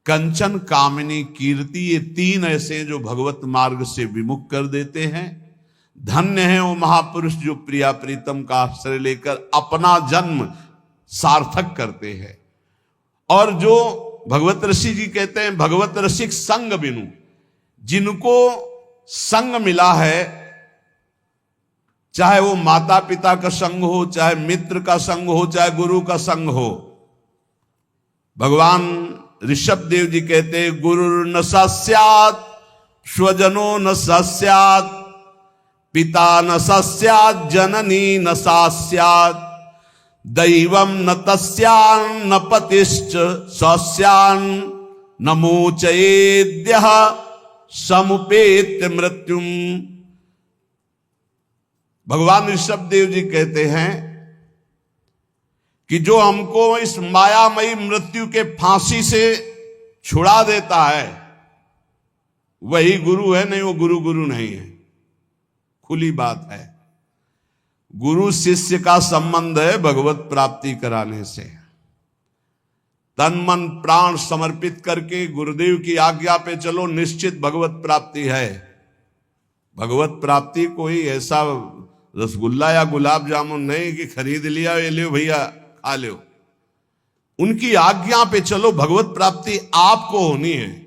कंचन, कामिनी, कीर्ति, ये तीन ऐसे जो भगवत मार्ग से विमुख कर देते हैं। धन्य है वो महापुरुष जो प्रिया प्रीतम का आश्रय लेकर अपना जन्म सार्थक करते हैं। और जो भगवत ऋषि जी कहते हैं, भगवत रसिक संग बिनु, जिनको संग मिला है, चाहे वो माता पिता का संग हो, चाहे मित्र का संग हो, चाहे गुरु का संग हो। भगवान ऋषभ देव जी कहते हैं, गुरु न सस्यात् स्वजनो न सस्यात्, पिता न सस्यात् जननी न सस्यात्, दैवम न तस्यान् न पतिश्च सस्यान्, न मोचयेद्यः समुपेत्य मृत्युम। भगवान ऋषभ देव जी कहते हैं कि जो हमको इस मायामयी मृत्यु के फांसी से छुड़ा देता है वही गुरु है, नहीं वो गुरु नहीं है। खुली बात है, गुरु शिष्य का संबंध है भगवत प्राप्ति कराने से। तन मन प्राण समर्पित करके गुरुदेव की आज्ञा पे चलो, निश्चित भगवत प्राप्ति है। भगवत प्राप्ति कोई ऐसा रसगुल्ला या गुलाब जामुन नहीं कि खरीद लिया, ये लियो भैया खा लो। उनकी आज्ञा पे चलो, भगवत प्राप्ति आपको होनी है।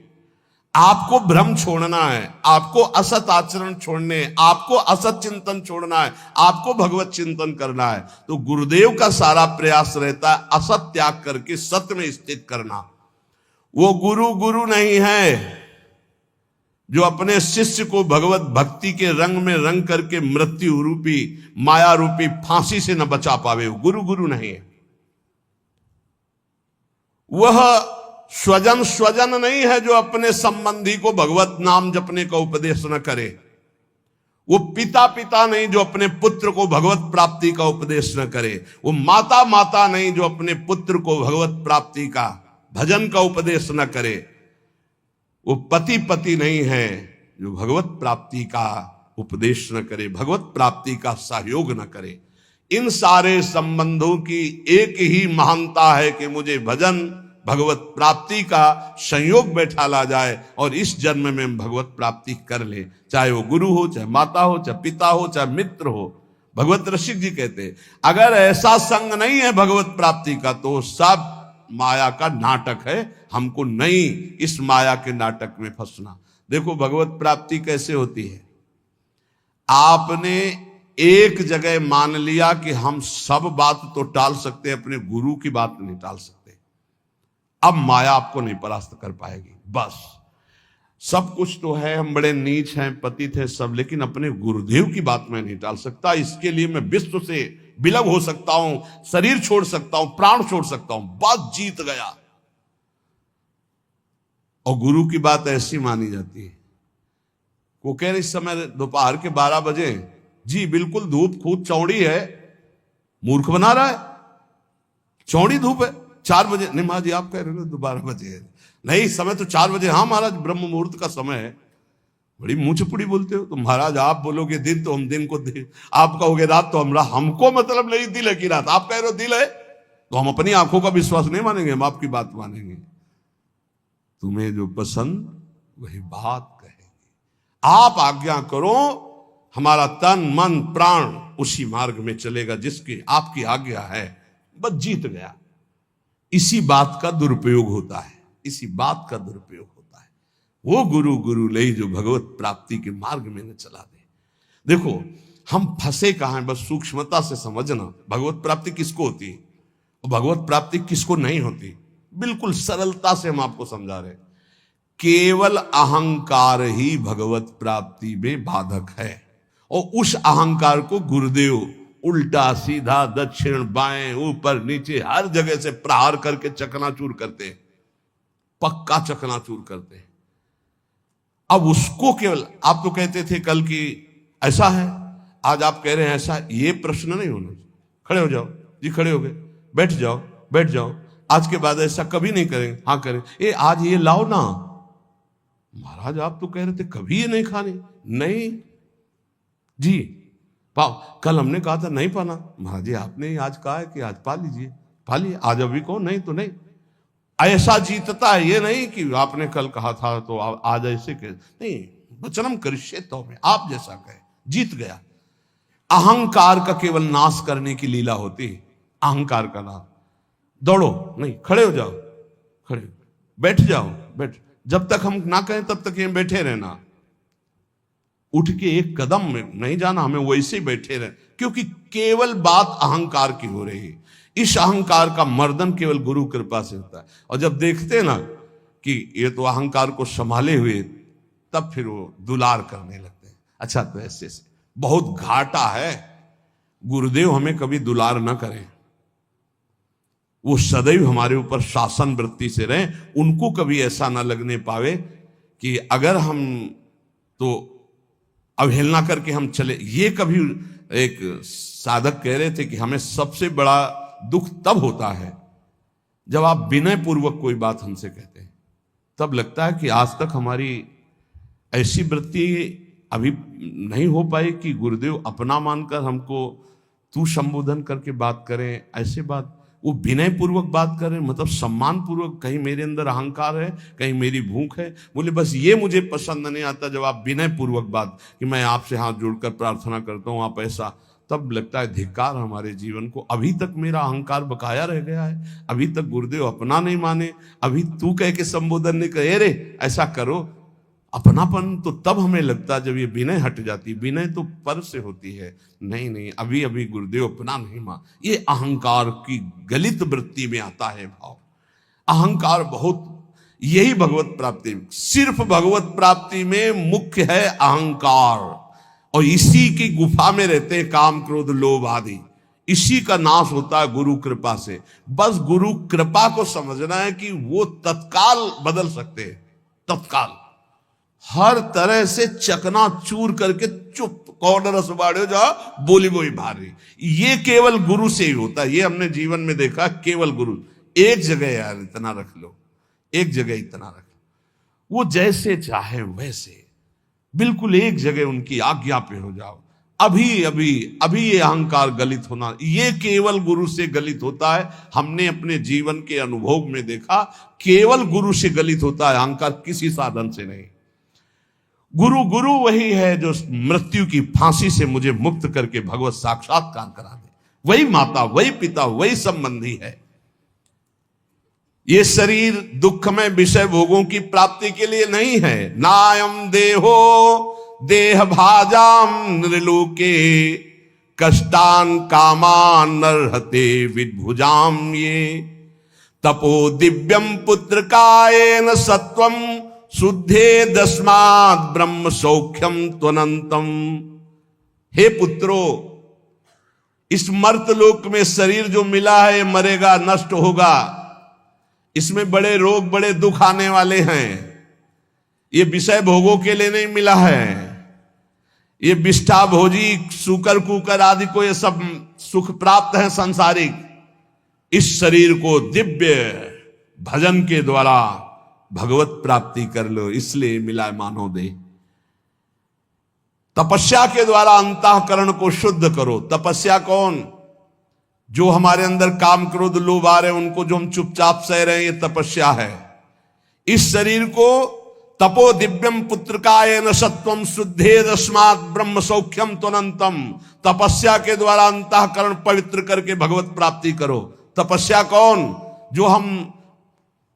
आपको भ्रम छोड़ना है, आपको असत आचरण छोड़ने, आपको असत चिंतन छोड़ना है, आपको भगवत चिंतन करना है। तो गुरुदेव का सारा प्रयास रहता है असत त्याग करके सत्य में स्थित करना। वो गुरु नहीं है जो अपने शिष्य को भगवत भक्ति के रंग में रंग करके मृत्यु रूपी माया रूपी फांसी से न बचा पावे। गुरु नहीं है। वह स्वजन नहीं है जो अपने संबंधी को भगवत नाम जपने का उपदेश न करे। वो पिता नहीं जो अपने पुत्र को भगवत प्राप्ति का उपदेश न करे। वो माता नहीं जो अपने पुत्र को भगवत प्राप्ति का भजन का उपदेश न करे। वो पति नहीं है जो भगवत प्राप्ति का उपदेश न करे, भगवत प्राप्ति का सहयोग न करे। इन सारे संबंधों की एक ही महानता है कि मुझे भजन भगवत प्राप्ति का संयोग बैठा ला जाए और इस जन्म में हम भगवत प्राप्ति कर ले, चाहे वो गुरु हो, चाहे माता हो, चाहे पिता हो, चाहे मित्र हो। भगवत रसिक जी कहते हैं अगर ऐसा संग नहीं है भगवत प्राप्ति का तो सब माया का नाटक है, हमको नहीं इस माया के नाटक में फंसना। देखो भगवत प्राप्ति कैसे होती है। आपने एक जगह मान लिया कि हम सब बात तो टाल सकते हैं, अपने गुरु की बात नहीं टाल सकते। अब माया आपको नहीं परास्त कर पाएगी। बस सब कुछ तो है, हम बड़े नीच हैं, पतित हैं सब, लेकिन अपने गुरुदेव की बात मैं नहीं टाल सकता। इसके लिए मैं विश्व से विलग हो सकता हूं, शरीर छोड़ सकता हूं, प्राण छोड़ सकता हूं, बात जीत गया। और गुरु की बात ऐसी मानी जाती है। वो कह रहे इस समय दोपहर के 12 बजे, जी बिल्कुल धूप खूब चौड़ी है, मूर्ख बना रहा है, चौड़ी धूप है। 4 बजे नहीं महाराज जी आप कह रहे हो 12 बजे है, नहीं समय तो 4 बजे। हाँ महाराज ब्रह्म मुहूर्त का समय है। बड़ी मुंह चपुड़ी बोलते हो तो महाराज, आप बोलोगे दिन तो हम दिन को दिन, आप कहोगे रात तो हमरा, हमको मतलब नहीं दिल है कि रात। आप कह रहे हो दिल है तो हम अपनी आंखों का विश्वास नहीं मानेंगे, हम आपकी बात मानेंगे। तुम्हें जो पसंद वही बात कहेंगे। आप आज्ञा करो, हमारा तन मन प्राण उसी मार्ग में चलेगा जिसकी आपकी आज्ञा है। बस जीत गया। इसी बात का दुरुपयोग होता है, इसी बात का दुरुपयोग होता है। वो गुरु ले जो भगवत प्राप्ति के मार्ग में न चला दे। देखो हम फंसे कहां हैं, बस सूक्ष्मता से समझना। भगवत प्राप्ति किसको होती है और भगवत प्राप्ति किसको नहीं होती, बिल्कुल सरलता से हम आपको समझा रहे। केवल अहंकार ही भगवत प्राप्ति में बाधक है। और उस अहंकार को गुरुदेव उल्टा सीधा दक्षिण बाएं ऊपर नीचे हर जगह से प्रहार करके चकनाचूर करते हैं, पक्का चकनाचूर करते हैं। अब उसको केवल, आप तो कहते थे कल की ऐसा है, आज आप कह रहे हैं ऐसा। ये प्रश्न नहीं होना चाहिए। खड़े हो जाओ जी, खड़े हो गए, बैठ जाओ बैठ जाओ। आज के बाद ऐसा कभी नहीं करेंगे। हाँ करें, ये आज ये लाओ ना। महाराज आप तो कह रहे थे कभी ये नहीं खाने। नहीं जी पाओ, कल हमने कहा था नहीं पाना। महाराज जी आपने आज कहा है कि आज पा लीजिए, पा लिए। आज अभी कहो नहीं तो नहीं। ऐसा जीतता है, ये नहीं कि आपने कल कहा था तो आज ऐसे कह नहीं, वचनम करिष्ये तो में आप जैसा कहे, जीत गया। अहंकार का केवल नाश करने की लीला होती है, अहंकार का नाश। दौड़ो नहीं, खड़े हो जाओ, खड़े बैठ जाओ, बैठ, जब तक हम ना कहें तब तक ये बैठे रहना, उठ के एक कदम में नहीं जाना, हमें वैसे ही बैठे रहे, क्योंकि केवल बात अहंकार की हो रही है। इस अहंकार का मर्दन केवल गुरु कृपा से होता है। और जब देखते ना कि ये तो अहंकार को संभाले हुए, तब फिर वो दुलार करने लगते हैं। अच्छा, तो ऐसे से बहुत घाटा है, गुरुदेव हमें कभी दुलार ना करें, वो सदैव हमारे ऊपर शासन वृत्ति से रहें, उनको कभी ऐसा ना लगने पावे कि अगर हम तो अवहेलना करके हम चले। ये कभी एक साधक कह रहे थे कि हमें सबसे बड़ा दुख तब होता है जब आप विनय पूर्वक कोई बात हमसे कहते हैं, तब लगता है कि आज तक हमारी ऐसी वृत्ति अभी नहीं हो पाई कि गुरुदेव अपना मानकर हमको तू संबोधन करके बात करें। ऐसे बात वो विनय पूर्वक बात करें, मतलब सम्मान पूर्वक। कहीं मेरे अंदर अहंकार है, कहीं मेरी भूख है। बोले बस ये मुझे पसंद नहीं आता जब आप विनय पूर्वक बात, कि मैं आपसे हाथ जोड़कर प्रार्थना करता हूं, आप ऐसा, तब लगता है धिक्कार हमारे जीवन को। अभी तक मेरा अहंकार बकाया रह गया है, अभी तक गुरुदेव अपना नहीं माने, अभी तू कह के संबोधन नहीं करे, रे ऐसा करो। अपनापन तो तब हमें लगता जब ये विनय हट जाती। विनय तो पर से होती है, नहीं नहीं, अभी अभी गुरुदेव अपना नहीं मान। ये अहंकार की गलित वृत्ति में आता है भाव। अहंकार बहुत, यही भगवत प्राप्ति, सिर्फ भगवत प्राप्ति में मुख्य है अहंकार, और इसी की गुफा में रहते हैं काम क्रोध लोभ आदि। इसी का नाश होता है गुरु कृपा से। बस गुरु कृपा को समझना है कि वो तत्काल बदल सकते हैं, तत्काल हर तरह से चकनाचूर करके चुप कौन रस बाड़े जा बोली बोई भारी। ये केवल गुरु से ही होता है, ये हमने जीवन में देखा, केवल गुरु। एक जगह यार इतना रख लो, एक जगह इतना रख लो, वो जैसे चाहे वैसे, बिल्कुल एक जगह उनकी आज्ञा पे हो जाओ। अभी अभी अभी ये अहंकार गलित होना, ये केवल गुरु से गलित होता है। हमने अपने जीवन के अनुभव में देखा, केवल गुरु से गलित होता है अहंकार, किसी साधन से नहीं। गुरु गुरु वही है जो मृत्यु की फांसी से मुझे मुक्त करके भगवत साक्षात्कार करा दे। वही माता, वही पिता, वही संबंधी है। ये शरीर दुखमय विषय भोगों की प्राप्ति के लिए नहीं है। नायम देहो देह भाजाम नृलोके कष्टान कामान नरहते विद्भुजाम ये तपो दिव्यम पुत्र कायेन सत्वम शुद्धे दस्मात् ब्रह्म सौख्यम त्वनंतम। हे पुत्रो, इस मर्त लोक में शरीर जो मिला है मरेगा, नष्ट होगा। इसमें बड़े रोग, बड़े दुख आने वाले हैं। ये विषय भोगों के लिए नहीं मिला है। ये विष्ठा भोजी सूकर कुकर आदि को ये सब सुख प्राप्त है सांसारिक। इस शरीर को दिव्य भजन के द्वारा भगवत प्राप्ति कर लो, इसलिए मिला मानव दे। तपस्या के द्वारा अंतःकरण को शुद्ध करो। तपस्या कौन? जो हमारे अंदर काम क्रोध लोभ आ रहे हैं उनको जो हम चुपचाप सह रहे हैं, ये तपस्या है। इस शरीर को तपो दिव्यम पुत्रकायेन सत्वम शुद्धे दस्मात् ब्रह्म सौख्यम त्वनंतम। तपस्या के द्वारा अंतःकरण पवित्र करके भगवत प्राप्ति करो। तपस्या कौन? जो हम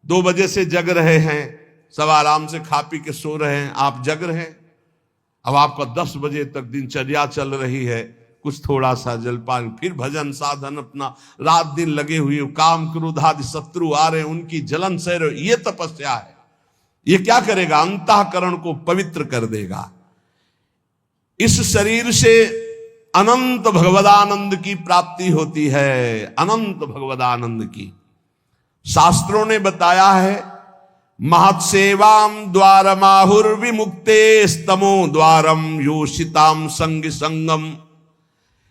2 बजे से जग रहे हैं, सब आराम से खा पी के सो रहे हैं, आप जग रहे हैं। अब आपका 10 बजे तक दिनचर्या चल रही है, कुछ थोड़ा सा जलपान, फिर भजन साधन, अपना रात दिन लगे हुए, काम क्रोध आदि शत्रु आ रहे हैं, उनकी जलन सह रहे, ये तपस्या है। ये क्या करेगा? अंतःकरण को पवित्र कर देगा। इस शरीर से अनंत भगवदानंद की प्राप्ति होती है, अनंत भगवदानंद की। शास्त्रों ने बताया है, महत्सेवाम द्वारमाहुर विमुक्ते स्तमो द्वारम योषिताम संग संगम।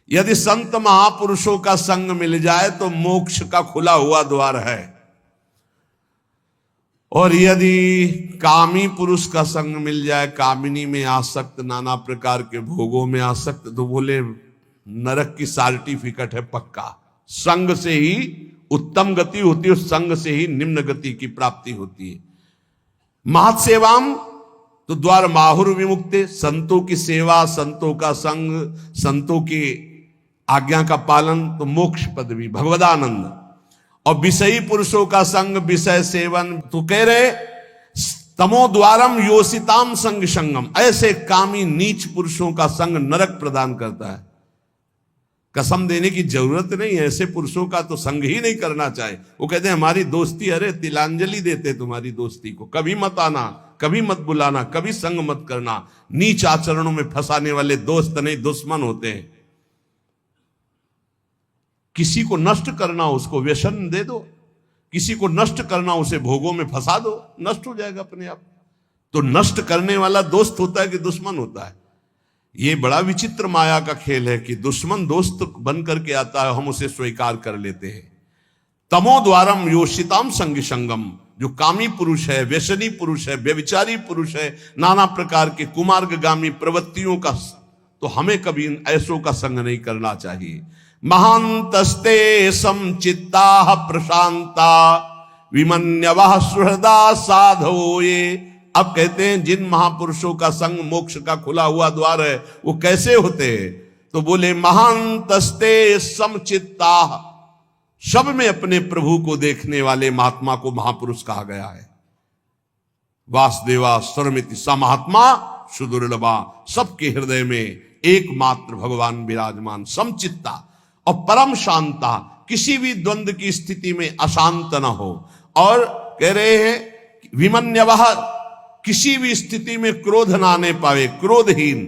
यदि संत महापुरुषों का संग मिल जाए तो मोक्ष का खुला हुआ द्वार है। और यदि कामी पुरुष का संग मिल जाए, कामिनी में आसक्त, नाना प्रकार के भोगों में आसक्त, तो बोले नरक की सर्टिफिकेट है पक्का। संग से ही उत्तम गति होती है, उस संग से ही निम्न गति की प्राप्ति होती है। महत सेवाम तो द्वार माहुर विमुक्ते, संतों की सेवा, संतों का संग, संतों की आज्ञा का पालन तो मोक्ष पदवी, भगवदानंद। और विषयी पुरुषों का संग, विषय सेवन तो कह रहे तमो द्वारम योषिताम संग संगम, ऐसे कामी नीच पुरुषों का संग नरक प्रदान करता है। कसम देने की जरूरत नहीं है, ऐसे पुरुषों का तो संग ही नहीं करना चाहिए। वो कहते हैं हमारी दोस्ती, अरे तिलांजलि देते तुम्हारी दोस्ती को, कभी मत आना, कभी मत बुलाना, कभी संग मत करना। नीच आचरणों में फंसाने वाले दोस्त नहीं दुश्मन होते हैं। किसी को नष्ट करना उसको व्यसन दे दो, किसी को नष्ट करना उसे भोगों में फंसा दो, नष्ट हो जाएगा अपने आप। तो नष्ट करने वाला दोस्त होता है कि दुश्मन होता है? ये बड़ा विचित्र माया का खेल है कि दुश्मन दोस्त बन करके आता है, हम उसे स्वीकार कर लेते हैं। तमो द्वारम योषिताम संग संगम, जो कामी पुरुष है, व्यसनी पुरुष है, व्यभिचारी पुरुष है, नाना प्रकार के कुमार्गगामी प्रवृत्तियों का, तो हमें कभी ऐसों का संग नहीं करना चाहिए। महांतस्ते समचित्ता प्रशांता विमन्यवः सुहृदा साधो ये। अब कहते हैं जिन महापुरुषों का संग मोक्ष का खुला हुआ द्वार है, वो कैसे होते हैं? तो बोले महांतस्ते समचित्ता, सब में अपने प्रभु को देखने वाले महात्मा को महापुरुष कहा गया है। वासुदेवा सर्वमिति स महात्मा सुदुर्लभा, सबके हृदय में एकमात्र भगवान विराजमान, समचित्ता और परम शांता, किसी भी द्वंद्व की स्थिति में अशांत न हो। और कह रहे हैं विमन्यवः, किसी भी स्थिति में क्रोध ना आने पावे, क्रोधहीन।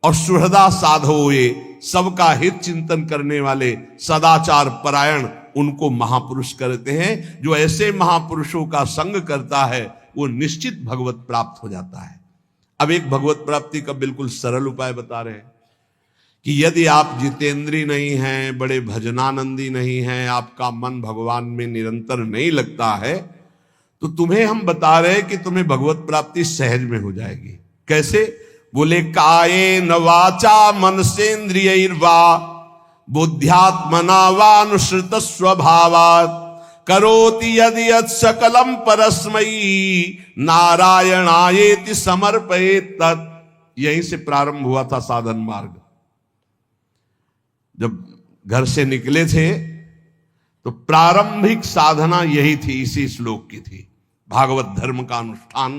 और सुहृदा साधो ये, सबका हित चिंतन करने वाले, सदाचार परायण, उनको महापुरुष करते हैं। जो ऐसे महापुरुषों का संग करता है वो निश्चित भगवत प्राप्त हो जाता है। अब एक भगवत प्राप्ति का बिल्कुल सरल उपाय बता रहे हैं कि यदि आप जितेंद्री नहीं हैं, बड़े भजनानंदी नहीं हैं, आपका मन भगवान में निरंतर नहीं लगता है, तो तुम्हें हम बता रहे हैं कि तुम्हें भगवत प्राप्ति सहज में हो जाएगी। कैसे? बोले कायेन वाचा मनसेन्द्रियैर्वा बुद्ध्यात्मना वानुसृत स्वभावात् करोति यदि यत् सकलम परस्मयी नारायणायेति समर्पयेत् तत्। यहीं से प्रारंभ हुआ था साधन मार्ग। जब घर से निकले थे तो प्रारंभिक साधना यही थी, इसी श्लोक की थी। भागवत धर्म का अनुष्ठान,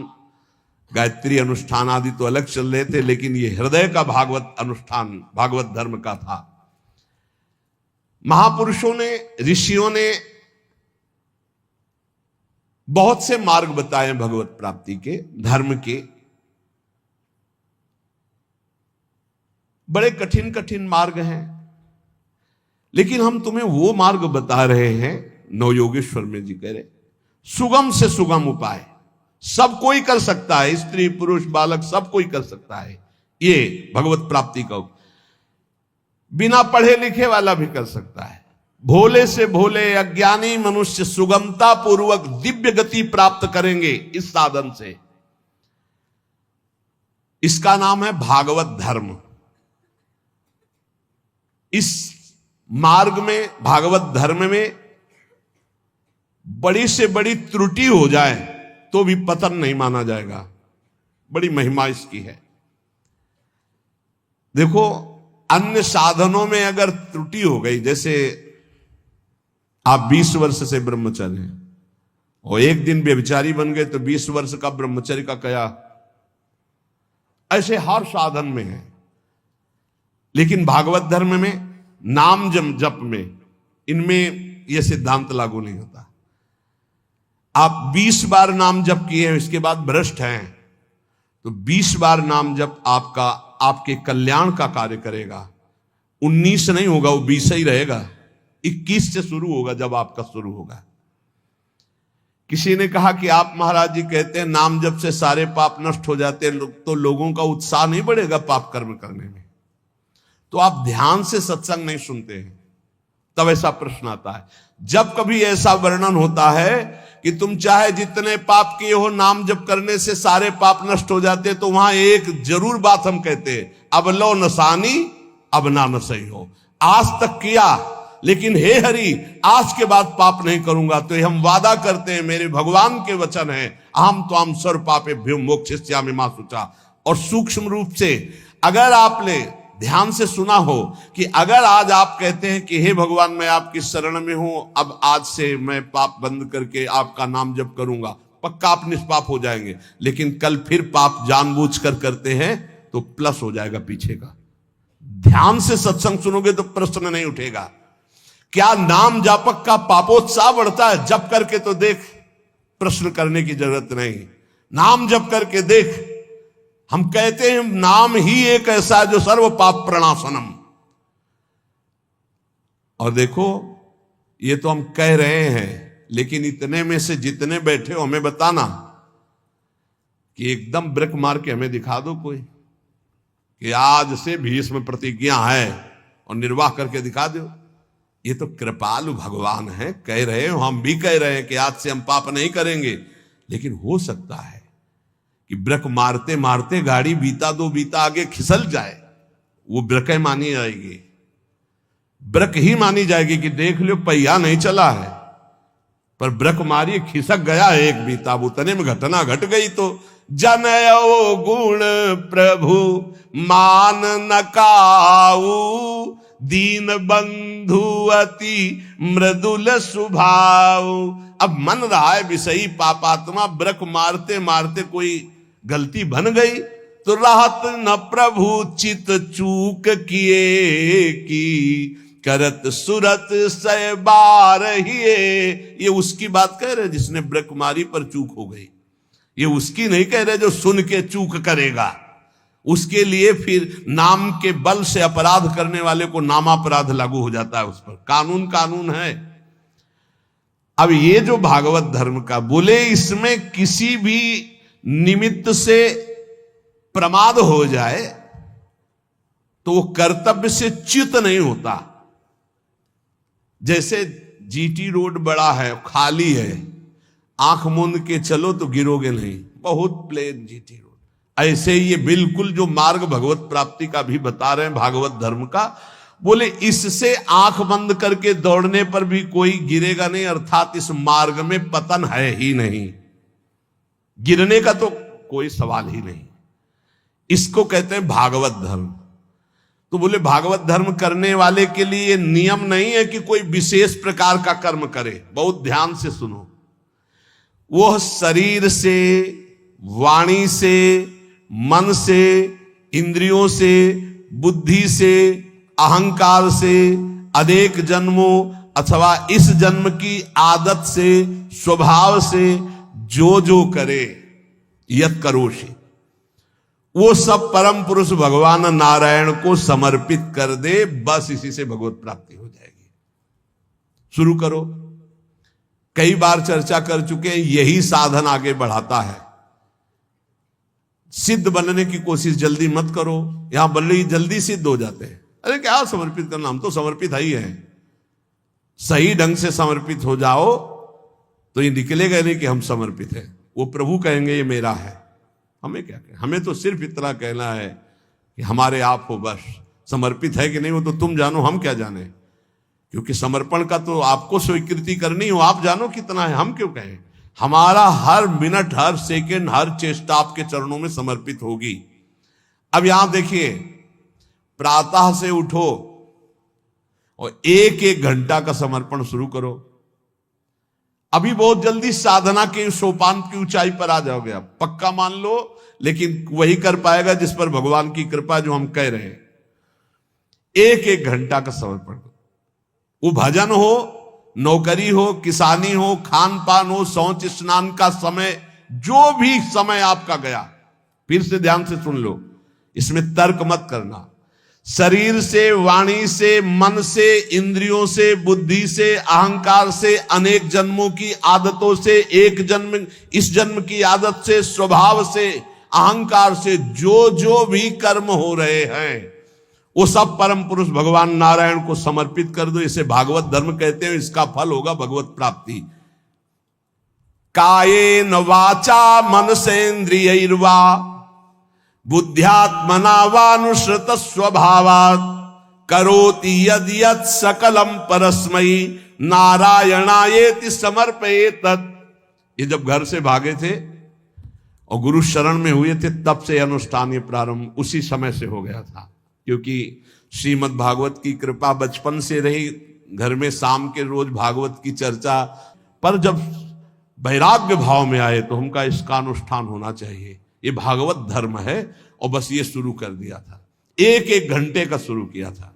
गायत्री अनुष्ठान आदि तो अलग चल रहे थे, लेकिन ये हृदय का भागवत अनुष्ठान भागवत धर्म का था। महापुरुषों ने, ऋषियों ने बहुत से मार्ग बताए भगवत प्राप्ति के, धर्म के। बड़े कठिन कठिन मार्ग हैं, लेकिन हम तुम्हें वो मार्ग बता रहे हैं, नवयोगेश्वर में जी कह रहे, सुगम से सुगम उपाय, सब कोई कर सकता है, स्त्री पुरुष बालक सब कोई कर सकता है। ये भगवत प्राप्ति का बिना पढ़े लिखे वाला भी कर सकता है। भोले से भोले अज्ञानी मनुष्य सुगमता पूर्वक दिव्य गति प्राप्त करेंगे इस साधन से। इसका नाम है भागवत धर्म। इस मार्ग में, भागवत धर्म में बड़ी से बड़ी त्रुटि हो जाए तो भी पतन नहीं माना जाएगा। बड़ी महिमा इसकी है। देखो, अन्य साधनों में अगर त्रुटि हो गई, जैसे आप 20 वर्ष से ब्रह्मचर्य हैं और एक दिन व्यभिचारी बन गए तो 20 वर्ष का ब्रह्मचर्य का क्या? ऐसे हर साधन में है। लेकिन भागवत धर्म में, नाम जप में, इनमें यह सिद्धांत लागू नहीं होता। आप 20 बार नाम जप किए हैं, इसके बाद भ्रष्ट हैं, तो 20 बार नाम जप आपका, आपके कल्याण का कार्य करेगा। 19 नहीं होगा, वो 20 ही रहेगा। 21 से शुरू होगा जब आपका शुरू होगा। किसी ने कहा कि आप महाराज जी कहते हैं नाम जप से सारे पाप नष्ट हो जाते हैं, तो लोगों का उत्साह नहीं बढ़ेगा पाप कर्म करने में। तो आप ध्यान से सत्संग नहीं सुनते हैं, तब ऐसा प्रश्न आता है। जब कभी ऐसा वर्णन होता है कि तुम चाहे जितने पाप किए हो, नाम जप करने से सारे पाप नष्ट हो जाते, तो वहां एक जरूर बात हम कहते हैं, अब लो नसानी अब ना नसई हो। आज तक किया लेकिन हे हरि आज के बाद पाप नहीं करूंगा। तो हम वादा करते हैं, मेरे भगवान के वचन है, अहम त्वाम सर्व पापेभ्यो मोक्षयिष्यामि मा शुचा। और सूक्ष्म रूप से अगर आपने ध्यान से सुना हो कि अगर आज आप कहते हैं कि हे भगवान मैं आपकी शरण में हूं, अब आज से मैं पाप बंद करके आपका नाम जप करूंगा, पक्का आप निष्पाप हो जाएंगे। लेकिन कल फिर पाप जानबूझकर करते हैं तो प्लस हो जाएगा पीछे का। ध्यान से सत्संग सुनोगे तो प्रश्न नहीं उठेगा। क्या नाम जापक का पापोत्साह बढ़ता है? जप करके तो देख, प्रश्न करने की जरूरत नहीं। नाम जप करके देख। हम कहते हैं नाम ही एक ऐसा जो सर्व पाप प्रणाशनम। और देखो ये तो हम कह रहे हैं, लेकिन इतने में से जितने बैठे हो हमें बताना कि एकदम ब्रेक मार के हमें दिखा दो कोई कि आज से भीष्म प्रतिज्ञा है और निर्वाह करके दिखा दो। ये तो कृपालु भगवान है, कह रहे हो, हम भी कह रहे हैं कि आज से हम पाप नहीं करेंगे। लेकिन हो सकता है कि ब्रेक मारते मारते गाड़ी बीता दो बीता आगे खिसल जाए, वो ब्रेक मानी जाएगी, ब्रेक ही मानी जाएगी कि देख लो पहिया नहीं चला है, पर ब्रेक मारी खिसक गया एक बीता, उतने में घटना घट गई। तो जनयो गुण प्रभु मान न काऊ, दीन बंधु अति मृदुल स्वभाव। अब मन रहा है विषयी पापात्मा, ब्रेक मारते मारते कोई गलती बन गई तो राहत न प्रभु चित चूक किए की, करत सुरत सय बार हिए। ये उसकी बात कह रहे जिसने ब्रेक मारी पर चूक हो गई, ये उसकी नहीं कह रहे जो सुन के चूक करेगा। उसके लिए फिर नाम के बल से अपराध करने वाले को नामापराध लागू हो जाता है उस पर। कानून कानून है। अब ये जो भागवत धर्म का बोले, इसमें किसी भी निमित्त से प्रमाद हो जाए तो वो कर्तव्य से च्युत नहीं होता। जैसे जीटी रोड बड़ा है, खाली है, आंख मूंद के चलो तो गिरोगे नहीं, बहुत प्लेन जीटी रोड। ऐसे ही ये बिल्कुल जो मार्ग भगवत प्राप्ति का भी बता रहे हैं भागवत धर्म का, बोले इससे आंख बंद करके दौड़ने पर भी कोई गिरेगा नहीं, अर्थात इस मार्ग में पतन है ही नहीं, गिरने का तो कोई सवाल ही नहीं। इसको कहते हैं भागवत धर्म। तो बोले भागवत धर्म करने वाले के लिए नियम नहीं है कि कोई विशेष प्रकार का कर्म करे। बहुत ध्यान से सुनो, वो शरीर से, वाणी से, मन से, इंद्रियों से, बुद्धि से, अहंकार से, अनेक जन्मों अथवा इस जन्म की आदत से, स्वभाव से जो करे यत करोषि, वो सब परम पुरुष भगवान नारायण को समर्पित कर दे, बस इसी से भगवत प्राप्ति हो जाएगी। शुरू करो। कई बार चर्चा कर चुके हैं, यही साधन आगे बढ़ाता है। सिद्ध बनने की कोशिश जल्दी मत करो, यहां बल्ले जल्दी सिद्ध हो जाते हैं। अरे क्या समर्पित करना, हम तो समर्पित ही है। सही ढंग से समर्पित हो जाओ तो ये निकलेगा नहीं कि हम समर्पित हैं। वो प्रभु कहेंगे ये मेरा है। हमें क्या कहें, हमें तो सिर्फ इतना कहना है कि हमारे आप हो, बस। समर्पित है कि नहीं वो तो तुम जानो, हम क्या जाने। क्योंकि समर्पण का तो आपको स्वीकृति करनी हो, आप जानो कितना है, हम क्यों कहें। हमारा हर मिनट, हर सेकंड, हर चेष्टा आपके चरणों में समर्पित होगी। अब यहां देखिए, प्रातः से उठो और एक एक घंटा का समर्पण शुरू करो। अभी बहुत जल्दी साधना के सोपान की ऊंचाई पर आ जाओगे आप, पक्का मान लो। लेकिन वही कर पाएगा जिस पर भगवान की कृपा, जो हम कह रहे हैं। एक एक घंटा का समर्पण, वो भजन हो, नौकरी हो, किसानी हो, खान पान हो, शौच स्नान का समय, जो भी समय आपका गया, फिर से ध्यान से सुन लो, इसमें तर्क मत करना। शरीर से, वाणी से, मन से, इंद्रियों से, बुद्धि से, अहंकार से, अनेक जन्मों की आदतों से, एक जन्म, इस जन्म की आदत से, स्वभाव से, अहंकार से जो भी कर्म हो रहे हैं, वो सब परम पुरुष भगवान नारायण को समर्पित कर दो। इसे भागवत धर्म कहते हैं। इसका फल होगा भगवत प्राप्ति। कायेन वाचा मनसेन्द्रियैर्वा बुद्ध्यात्मना वानुश्रुत स्वभावात् करोति यद यद सकलम परस्मयी नारायणायेति समर्पयेत। ये जब घर से भागे थे और गुरु शरण में हुए थे, तब से अनुष्ठान ये प्रारंभ उसी समय से हो गया था, क्योंकि श्रीमद् भागवत की कृपा बचपन से रही। घर में शाम के रोज भागवत की चर्चा, पर जब वैराग्य भाव में आए तो हमका इसका अनुष्ठान होना चाहिए, ये भागवत धर्म है। और बस ये शुरू कर दिया था, एक एक घंटे का शुरू किया था।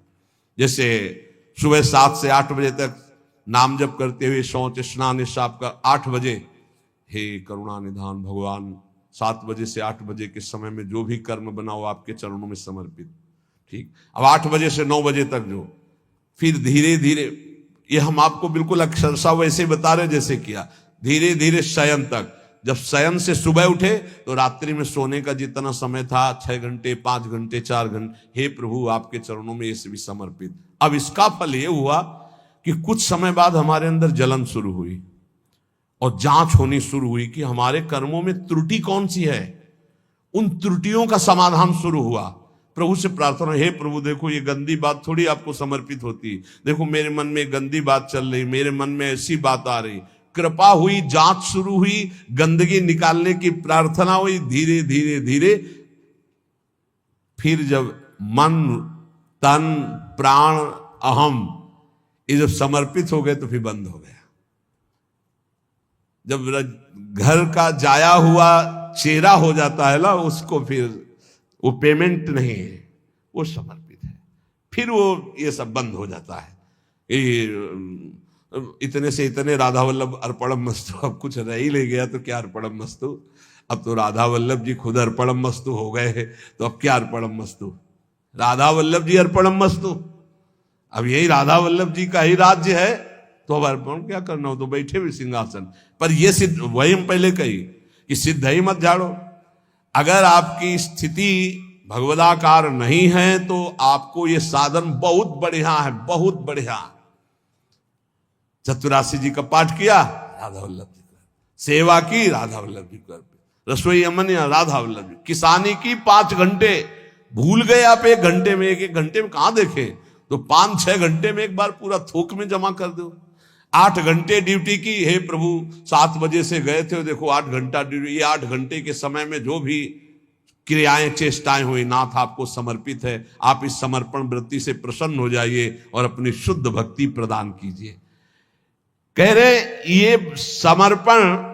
जैसे सुबह 7 से 8 बजे तक नाम जप करते हुए शौच स्नान हिसाब का 8 बजे, हे करुणा निधान भगवान, 7 बजे से 8 बजे के समय में जो भी कर्म बनाओ आपके चरणों में समर्पित। ठीक, अब 8 बजे से 9 बजे तक जो, फिर धीरे धीरे, ये हम आपको बिल्कुल अक्षरशः वैसे बता रहे जैसे किया, धीरे धीरे शयन तक। जब शयन से सुबह उठे तो रात्रि में सोने का जितना समय था, 6 घंटे 5 घंटे 4 घंटे, हे प्रभु आपके चरणों में ये भी समर्पित। अब इसका फल ये हुआ कि कुछ समय बाद हमारे अंदर जलन शुरू हुई और जांच होनी शुरू हुई कि हमारे कर्मों में त्रुटि कौन सी है। उन त्रुटियों का समाधान शुरू हुआ। प्रभु से प्रार्थना, हे प्रभु देखो ये गंदी बात थोड़ी आपको समर्पित होती, देखो मेरे मन में गंदी बात चल रही, मेरे मन में ऐसी बात आ रही। कृपा हुई, जांच शुरू हुई, गंदगी निकालने की प्रार्थना हुई। धीरे धीरे धीरे फिर जब मन तन प्राण अहम ये जब समर्पित हो गए तो फिर बंद हो गया। जब घर का जाया हुआ चेहरा हो जाता है ना, उसको फिर वो पेमेंट नहीं है, वो समर्पित है, फिर वो ये सब बंद हो जाता है। इतने से इतने राधा वल्लभ अर्पणम मस्तु, अब कुछ रह ही ले गया तो क्या अर्पणम मस्तु। अब तो राधा वल्लभ जी खुद अर्पणम मस्तु हो गए हैं, तो अब क्या अर्पणम मस्तु, राधा वल्लभ जी अर्पणम मस्तु। अब यही राधा वल्लभ जी का ही राज्य है, तो अब अर्पण क्या करना हो, तो बैठे भी सिंहासन पर। ये सिद्ध, वही हम पहले कही कि सिद्ध ही मत झाड़ो। अगर आपकी स्थिति भगवदाकार नहीं है तो आपको ये साधन बहुत बढ़िया है, बहुत बढ़िया। चतुरासी जी का पाठ किया, राधा वल्लभ जी कर, सेवा की राधा वल्लभ जी कर, रसोई अमन राधा वल्लभ जी, किसानी की 5 घंटे, भूल गए आप 1 घंटे में, एक घंटे में कहां देखे, तो 5-6 घंटे में एक बार पूरा थोक में जमा कर दो। 8 घंटे ड्यूटी की, हे प्रभु 7 बजे से गए थे, देखो 8 घंटा ड्यूटी। ये 8 घंटे के समय में जो भी क्रियाएं चेष्टाएं हुई, नाथ आपको समर्पित है, आप इस समर्पण वृत्ति से प्रसन्न हो जाइए और अपनी शुद्ध भक्ति प्रदान कीजिए। कह रहे ये समर्पण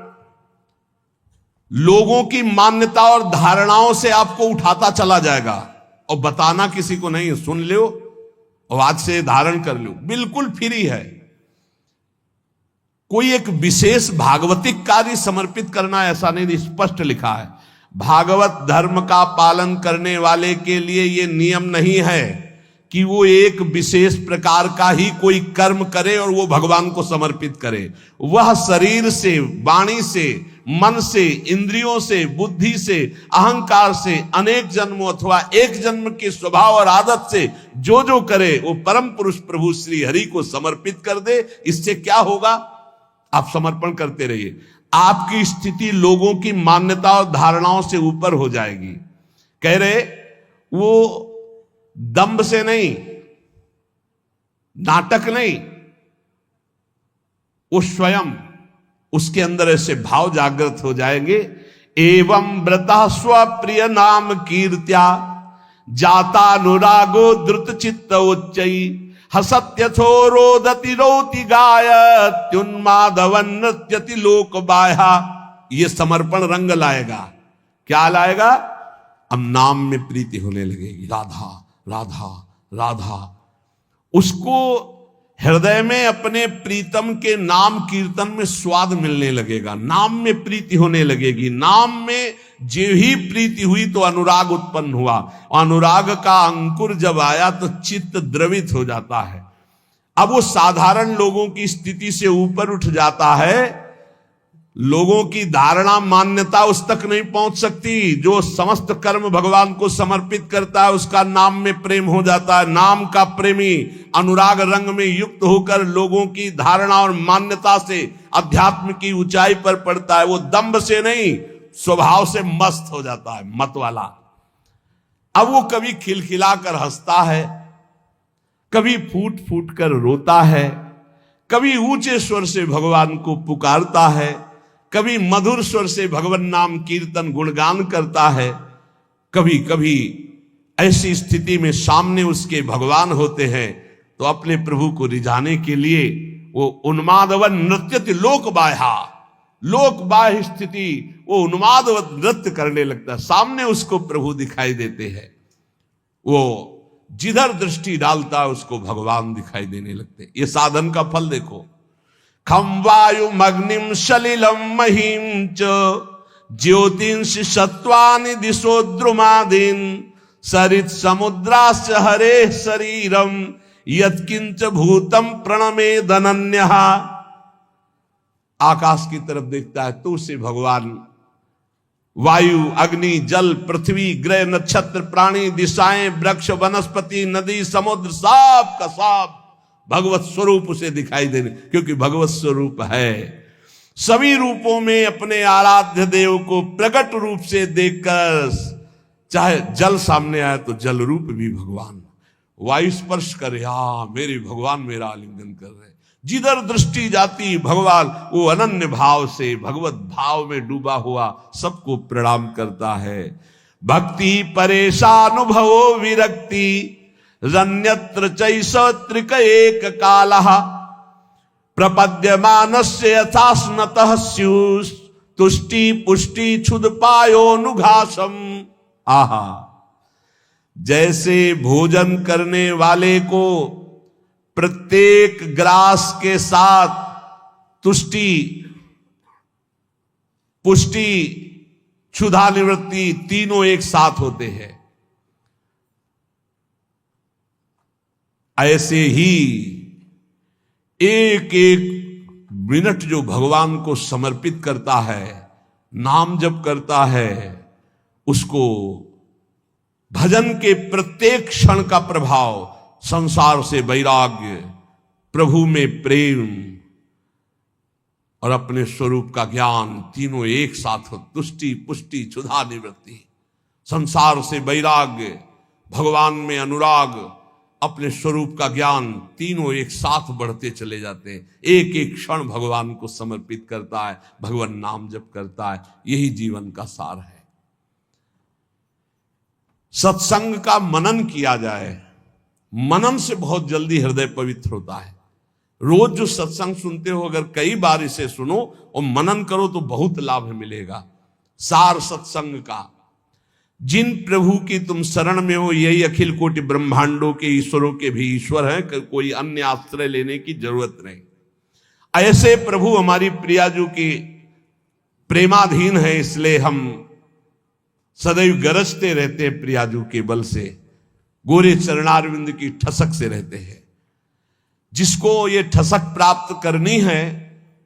लोगों की मान्यता और धारणाओं से आपको उठाता चला जाएगा, और बताना किसी को नहीं, सुन लो और आज से धारण कर लो, बिल्कुल फ्री है। कोई एक विशेष भागवतिक कार्य समर्पित करना ऐसा नहीं, स्पष्ट लिखा है। भागवत धर्म का पालन करने वाले के लिए यह नियम नहीं है कि वो एक विशेष प्रकार का ही कोई कर्म करे और वो भगवान को समर्पित करे। वह शरीर से, वाणी से, मन से, इंद्रियों से, बुद्धि से, अहंकार से, अनेक जन्मों अथवा एक जन्म के स्वभाव और आदत से जो जो करे वो परम पुरुष प्रभु श्री हरि को समर्पित कर दे। इससे क्या होगा, आप समर्पण करते रहिए, आपकी स्थिति लोगों की मान्यता और धारणाओं से ऊपर हो जाएगी। कह रहे वो दंभ से नहीं, नाटक नहीं, वो स्वयं उसके अंदर ऐसे भाव जागृत हो जाएंगे। एवं व्रतः स्वप्रिय नाम कीर्त्या जाता अनुरागो द्रुत चित्त उच्चई हसत्यथो रोदति रोति गायत्युन्मादवन नृत्यति लोक बाह्या। ये समर्पण रंग लाएगा, क्या लाएगा, अब नाम में प्रीति होने लगेगी, राधा राधा राधा। उसको हृदय में अपने प्रीतम के नाम कीर्तन में स्वाद मिलने लगेगा, नाम में प्रीति होने लगेगी। नाम में जो ही प्रीति हुई तो अनुराग उत्पन्न हुआ, अनुराग का अंकुर जब आया तो चित्त द्रवित हो जाता है। अब वो साधारण लोगों की स्थिति से ऊपर उठ जाता है, लोगों की धारणा मान्यता उस तक नहीं पहुंच सकती। जो समस्त कर्म भगवान को समर्पित करता है उसका नाम में प्रेम हो जाता है। नाम का प्रेमी अनुराग रंग में युक्त होकर लोगों की धारणा और मान्यता से अध्यात्म की ऊंचाई पर पड़ता है। वो दंभ से नहीं, स्वभाव से मस्त हो जाता है, मत वाला। अब वो कभी खिलखिलाकर हंसता है, कभी फूट फूट कर रोता है, कभी ऊंचे स्वर से भगवान को पुकारता है, कभी मधुर स्वर से भगवान नाम कीर्तन गुणगान करता है। कभी कभी ऐसी स्थिति में सामने उसके भगवान होते हैं तो अपने प्रभु को रिझाने के लिए वो उन्मादवन नृत्य लोक बाह्य स्थिति, वो उन्मादवत नृत्य करने लगता है। सामने उसको प्रभु दिखाई देते हैं, वो जिधर दृष्टि डालता है उसको भगवान दिखाई देने लगते। ये साधन का फल देखो। खम वायु मग्निम सलिलम महिम च ज्योतिंष सत्वानि दिशो द्रुमादीन सरित समुद्राश्च हरे शरीरम यत्किंच भूतम प्रणमे दनन्यः। आकाश की तरफ देखता है तो उसे भगवान वायु, अग्नि, जल, पृथ्वी, ग्रह, नक्षत्र, प्राणी, दिशाएं, वृक्ष, वनस्पति, नदी, समुद्र, सब का सब भगवत स्वरूप उसे दिखाई देने, क्योंकि भगवत स्वरूप है। सभी रूपों में अपने आराध्य देव को प्रकट रूप से देखकर, चाहे जल सामने आए तो जल रूप भी भगवान, वायु स्पर्श करे, मेरे भगवान मेरा आलिंगन कर रहे। जिधर दृष्टि जाती भगवान वो अनन्य भाव से भगवत भाव में डूबा हुआ सबको प्रणाम करता है। भक्ति परेशानुभवो विरक्ति रन्यत्र चैष त्रिक एक कालः प्रपद्यमानस्य यथास्नतः स्युस् तुष्टि पुष्टि क्षुद पायोनुघासम। आहा, जैसे भोजन करने वाले को प्रत्येक ग्रास के साथ तुष्टि, पुष्टि, क्षुधा निवृत्ति तीनों एक साथ होते हैं, ऐसे ही एक एक मिनट जो भगवान को समर्पित करता है, नाम जप करता है, उसको भजन के प्रत्येक क्षण का प्रभाव, संसार से वैराग्य, प्रभु में प्रेम और अपने स्वरूप का ज्ञान तीनों एक साथ हो। तुष्टि, पुष्टि, क्षुधा निवृत्ति, संसार से वैराग्य, भगवान में अनुराग, अपने स्वरूप का ज्ञान, तीनों एक साथ बढ़ते चले जाते हैं। एक एक क्षण भगवान को समर्पित करता है, भगवान नाम जप करता है। यही जीवन का सार है। सत्संग का मनन किया जाए, मनन से बहुत जल्दी हृदय पवित्र होता है। रोज जो सत्संग सुनते हो, अगर कई बार इसे सुनो और मनन करो तो बहुत लाभ मिलेगा। सार सत्संग का, जिन प्रभु की तुम शरण में हो, यही अखिल कोटि ब्रह्मांडों के ईश्वरों के भी ईश्वर हैं, कोई अन्य आश्रय लेने की जरूरत नहीं। ऐसे प्रभु हमारी प्रियाजू की प्रेमाधीन है, इसलिए हम सदैव गरजते रहते हैं प्रियाजू के बल से, गोरे चरणारविंद की ठसक से रहते हैं। जिसको ये ठसक प्राप्त करनी है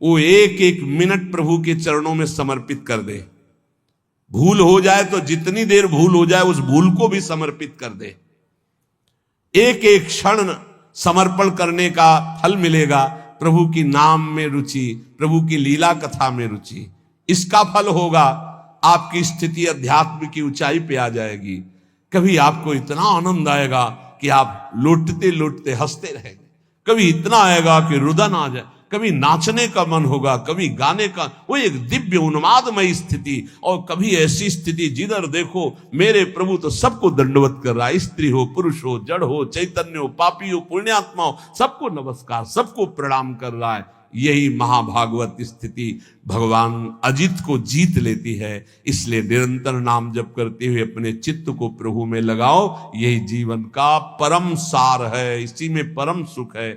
वो एक एक मिनट प्रभु के चरणों में समर्पित कर दे। भूल हो जाए तो जितनी देर भूल हो जाए उस भूल को भी समर्पित कर दे। एक एक क्षण समर्पण करने का फल मिलेगा। प्रभु की नाम में रुचि, प्रभु की लीला कथा में रुचि, इसका फल होगा। आपकी स्थिति अध्यात्म की ऊंचाई पे आ जाएगी। कभी आपको इतना आनंद आएगा कि आप लौटते लौटते हंसते रहेंगे। कभी इतना आएगा कि रुदन आ जाए, कभी नाचने का मन होगा, कभी गाने का, वो एक दिव्य उन्मादमय स्थिति। और कभी ऐसी स्थिति जिधर देखो मेरे प्रभु तो सबको दंडवत कर रहा है। स्त्री हो, पुरुष हो, जड़ हो, चैतन्य हो, पापी हो, पुण्यात्मा हो, सबको नमस्कार, सबको प्रणाम कर रहा है। यही महाभागवत स्थिति भगवान अजित को जीत लेती है। इसलिए निरंतर नाम जप करते हुए अपने चित्त को प्रभु में लगाओ। यही जीवन का परम सार है, इसी में परम सुख है।